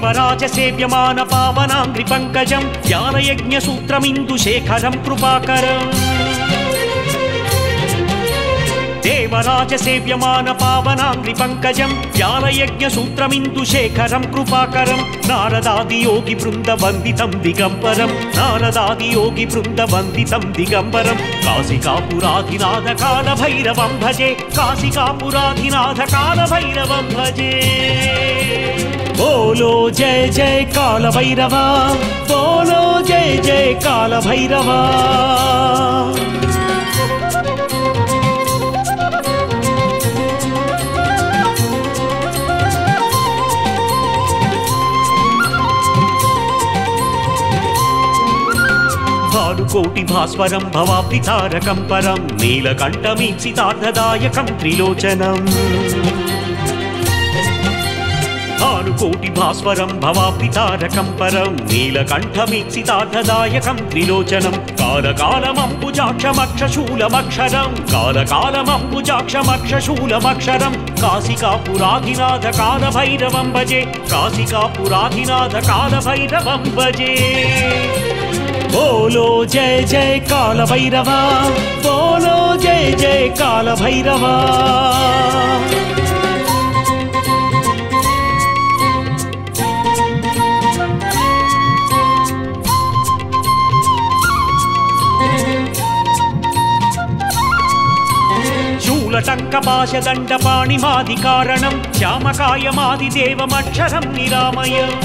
దేవరాజ సేవ్యమాన పావనాంగ్రి పంకజం జ్ఞానయజ్ఞ సూత్రమిందుశేఖరం కృపాకరం దేవరాజ సేవ్యమాన పావనాంగ్రి పంకజం జ్ఞానయజ్ఞ సూత్రమిందుశేఖరం కృపాకరం నారదాది యోగి బృంద వందితం దిగంబరం నారదాది యోగి బృంద వందితం దిగంబరం కాశికాపురాధినాథ కాల భైరవం భజే కాశికాపురాధినాథ కాల భైరవం భజే बोलो जय जय काल भैरवा बोलो जय जय काल भैरवा भानुकोटि भास्वरं भवाब्धि तारकं परं नीलकण्ठमीप्सितार्थदायकं त्रिलोचनम् भानुकोटि भास्वरं भवाब्धि तारकं परं नीलकण्ठमीप्सितार्थदायकं त्रिलोचनं कालकालमम्बुजाक्षमक्षशूलमक्षरं कालकालमम्बुजाक्षमक्षशूलमक्षरं काशिकापुराधिनाथ कालभैरवं भजे काशिकापुराधिनाथ कालभैरवं भजे बोलो जय जय काल भैरवा बोलो जय जय काल भैरवा शूलटङ्कपाशदण्डपाणिमादिकारणं श्यामकायमादिदेवमक्षरं निरामयम्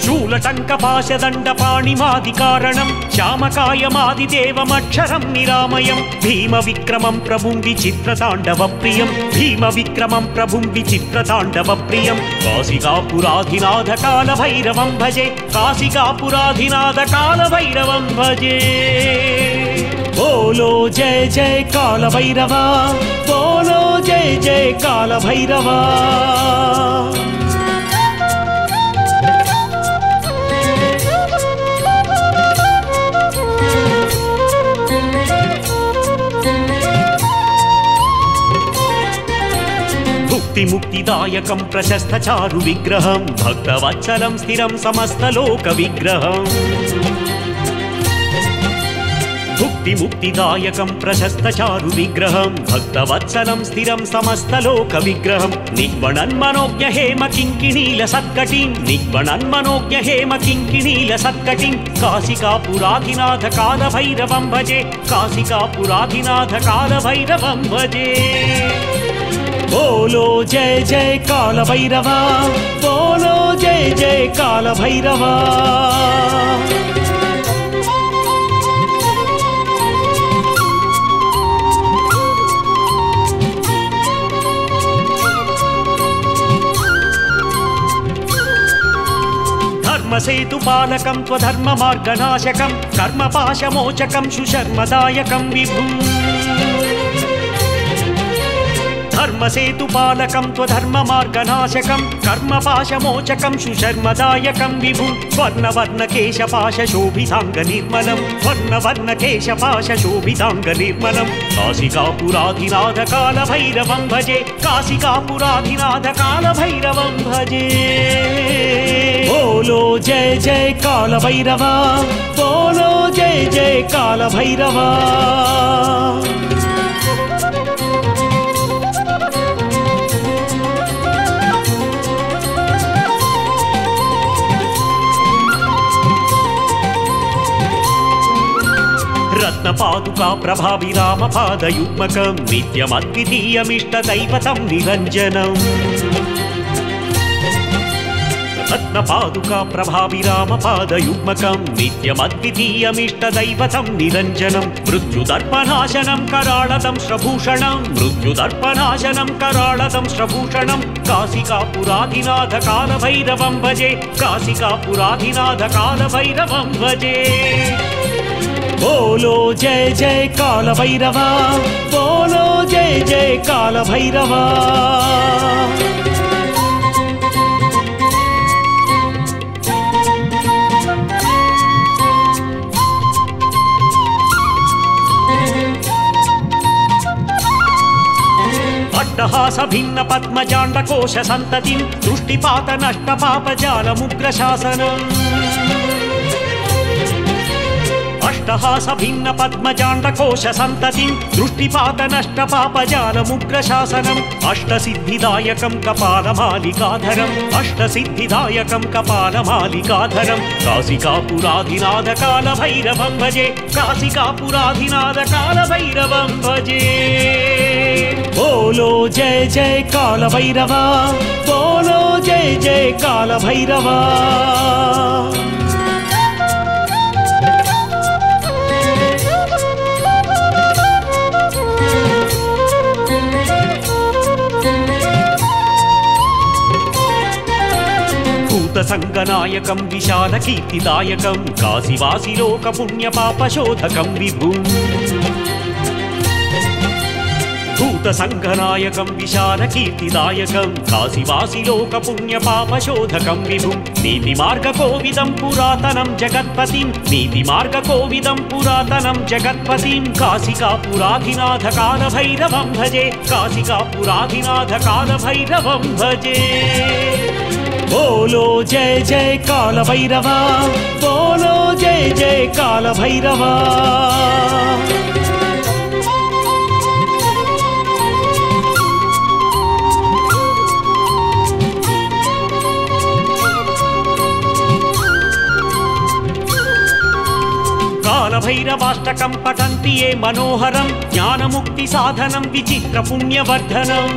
शूलटङ्कपाशदण्डपाणिमादिकारणं श्यामकायमादिदेवमक्षरं निरामयं भीमविक्रमं प्रभुं विचित्रताण्डवप्रियं भीमविक्रमं प्रभुं विचित्रताण्डवप्रियं काशिकापुराधिनाथ कालभैरवं भजे काशिकापुराधिनाथ कालभैरवं भजे बोलो जय जय काल भैरवा बोलो जय जय काल भैरवा मुक्तिदायकं प्रशस्त चारु विग्रहं भक्तवत्सलं स्थिरं समस्तलोक विग्रहम् मुक्तिदायकं प्रशस्त चारु विग्रहं भक्तवत्सलं स्थिरं समस्तलोक विग्रहं निग्वणन्मनोज्ञ हेम किङ्किणील सत्कटिं निग्वणन्मनोज्ञ हेम किङ्किणील सत्कटिं काशिकापुराधिनाथ कालभैरवं भजे काशिकापुराधिनाथ कालभैरवं भजे बोलो जय जय काल भैरवा बोलो जय जय काल भैरवा धर्मसेतुपालकं त्वधर्ममार्गनाशकं कर्मपाशमोचकं सुशर्मदायकं विभुम् धर्मसेतुपालकं त्वधर्ममार्गनाशकं कर्मपाशमोचकं सुशर्मदायकं विभुं वर्णवर्णकेशपाशशोभिताङ्गनिर्मलं वर्णवर्णकेशपाशशोभिताङ्गनिर्मलं काशिकापुराधिनाथ कालभैरवं भजे काशिकापुराधिनाथ कालभैरवं भजे बोलो जय जय काल भैरवा बोलो जय जय काल भैरवा रत्नपादुका प्रभाविरामपादयुग्मकं नित्यमद्वितीयमिष्टदैवतं निरञ्जनम् रत्नपादुका प्रभाविरामपादयुग्मकं नित्यमद्वितीयमिष्टदैवतं निरञ्जनं मृत्युदर्पनाशनं कराळदं श्रभूषणं मृत्युदर्पनाशनं कराळदं श्रभूषणं काशिकापुराधिनाथ कालभैरवं भजे काशिकापुराधिनाथ कालभैरवं भजे बोलो जय जय काल भैरवा बोलो जय जय काल भैरवा अष्टहास भिन्न पद्मजाण्ड कोश सन्ततिं दृष्टिपात नष्ट पापजालमुग्र शासनम् अष्टहास भिन्न पद्मजाण्ड कोश सन्ततिं दृष्टिपात नष्ट पापजालमुग्र शासनम् अष्टसिद्धिदायकं कपालमालिकाधरम् अष्टसिद्धिदायकं कपालमालिकाधरं काशिकापुराधिनाथ कालभैरवं भजे काशिकापुराधिनाथ कालभैरवं भजे बोलो जय जय कालभैरवा बोलो जय जय कालभैरवा भूतसङ्गनायकं विशालकीर्तिदायकं काशीवासिलोकपुण्यपापशोधकं विभुम् भूतसङ्गनायकं विशालकीर्तिदायकं काशीवासिलोकपुण्यपापशोधकं विभुं नीतिमार्गकोविदं पुरातनं जगत्पतिं नीतिमार्गकोविदं पुरातनं जगत्पतिं काशिकापुराधिनाथ कालभैरवं भजे काशिकापुराधिनाथ कालभैरवं भजे बोलो जय जय कालभैरवा बोलो जय जय कालभैरवा कालभैरवाष्टकं पठन्ति ये मनोहरं ज्ञानमुक्तिसाधनं विचित्रपुण्यवर्धनम्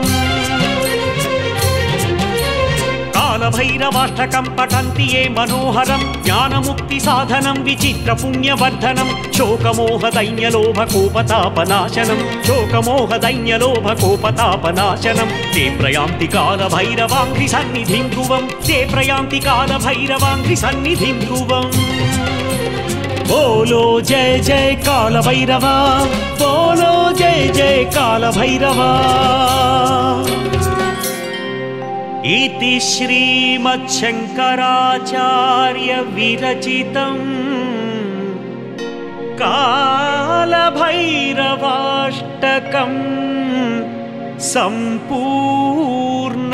कालभैरवाष्टकं पठन्ति ये मनोहरं ज्ञानमुक्तिसाधनं विचित्रपुण्यवर्धनं शोकमोहदैन्यलोभकोपतापनाशनं शोकमोहदैन्यलोभकोपतापनाशनं ते प्रयान्ति कालभैरवाङ्घ्रिसन्निधिं ध्रुवं ते प्रयान्ति कालभैरवाङ्घ्रिसन्निधिं ध्रुवम् बोलो जय जय कालभैरवा बोलो जय जय कालभैरवा इति श्रीमच्छङ्कराचार्य विरचितं कालभैरवाष्टकं सम्पूर्ण